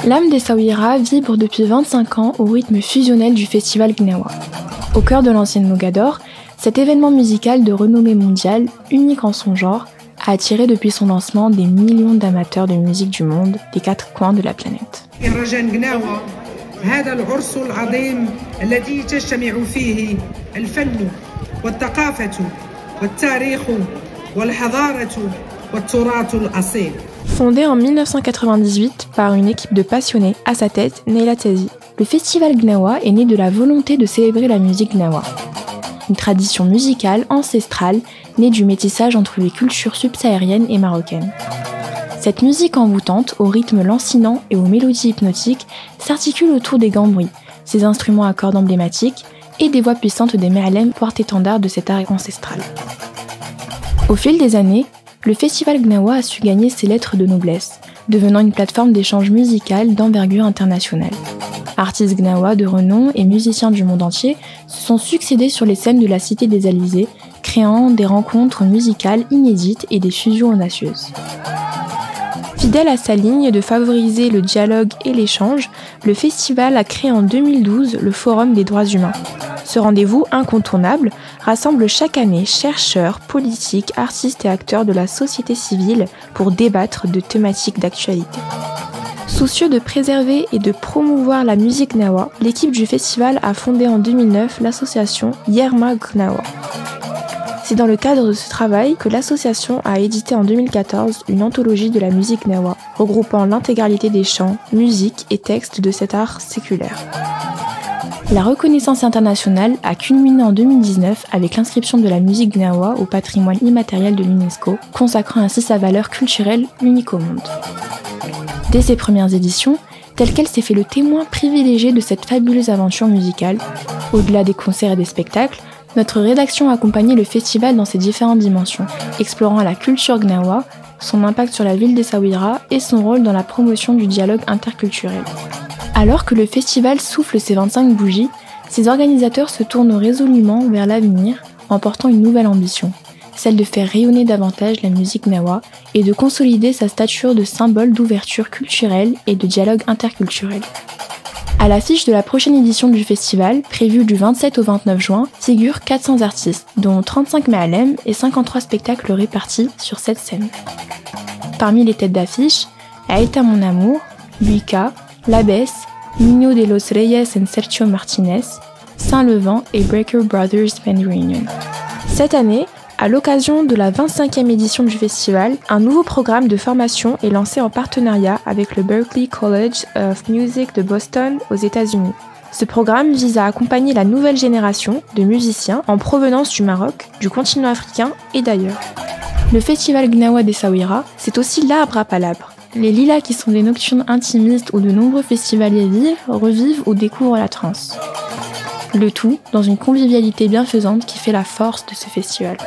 L'âme d'Essaouira vibre depuis 25 ans au rythme fusionnel du festival Gnawa. Au cœur de l'ancienne Mogador, cet événement musical de renommée mondiale, unique en son genre, a attiré depuis son lancement des millions d'amateurs de musique du monde, des 4 coins de la planète. Fondé en 1998 par une équipe de passionnés, à sa tête Neila Tazi, le festival Gnawa est né de la volonté de célébrer la musique Gnawa. Une tradition musicale ancestrale née du métissage entre les cultures subsahariennes et marocaines. Cette musique envoûtante, au rythme lancinant et aux mélodies hypnotiques, s'articule autour des gambris, ses instruments à cordes emblématiques et des voix puissantes des merlem, porte-étendard de cet art ancestral. Au fil des années, le festival Gnawa a su gagner ses lettres de noblesse, devenant une plateforme d'échange musical d'envergure internationale. Artistes Gnawa de renom et musiciens du monde entier se sont succédés sur les scènes de la Cité des Alizés, créant des rencontres musicales inédites et des fusions audacieuses. Fidèle à sa ligne de favoriser le dialogue et l'échange, le festival a créé en 2012 le Forum des droits humains. Ce rendez-vous incontournable rassemble chaque année chercheurs, politiques, artistes et acteurs de la société civile pour débattre de thématiques d'actualité. Soucieux de préserver et de promouvoir la musique Gnawa, l'équipe du festival a fondé en 2009 l'association Yerma Gnawa. C'est dans le cadre de ce travail que l'association a édité en 2014 une anthologie de la musique Gnawa, regroupant l'intégralité des chants, musiques et textes de cet art séculaire. La reconnaissance internationale a culminé en 2019 avec l'inscription de la musique Gnawa au patrimoine immatériel de l'UNESCO, consacrant ainsi sa valeur culturelle unique au monde. Dès ses premières éditions, Telle qu'elle s'est fait le témoin privilégié de cette fabuleuse aventure musicale. Au-delà des concerts et des spectacles, notre rédaction a accompagné le festival dans ses différentes dimensions, explorant la culture gnawa, son impact sur la ville d'Essaouira et son rôle dans la promotion du dialogue interculturel. Alors que le festival souffle ses 25 bougies, ses organisateurs se tournent résolument vers l'avenir en portant une nouvelle ambition, celle de faire rayonner davantage la musique gnawa et de consolider sa stature de symbole d'ouverture culturelle et de dialogue interculturel. À l'affiche de la prochaine édition du festival, prévue du 27 au 29 juin, figurent 400 artistes, dont 35 Mealem et 53 spectacles répartis sur 7 scènes. Parmi les têtes d'affiche, Aïta Mon Amour, Buika, Labès, Nino de los Reyes et Sergio Martinez, Saint-Levant et Breaker Brothers Band Reunion. Cette année, à l'occasion de la 25e édition du festival, un nouveau programme de formation est lancé en partenariat avec le Berklee College of Music de Boston aux États-Unis. Ce programme vise à accompagner la nouvelle génération de musiciens en provenance du Maroc, du continent africain et d'ailleurs. Le festival Gnawa d'Essaouira, c'est aussi l'arbre à palabres. Les lilas qui sont des nocturnes intimistes où de nombreux festivaliers vivent, revivent ou découvrent la trance. Le tout dans une convivialité bienfaisante qui fait la force de ce festival.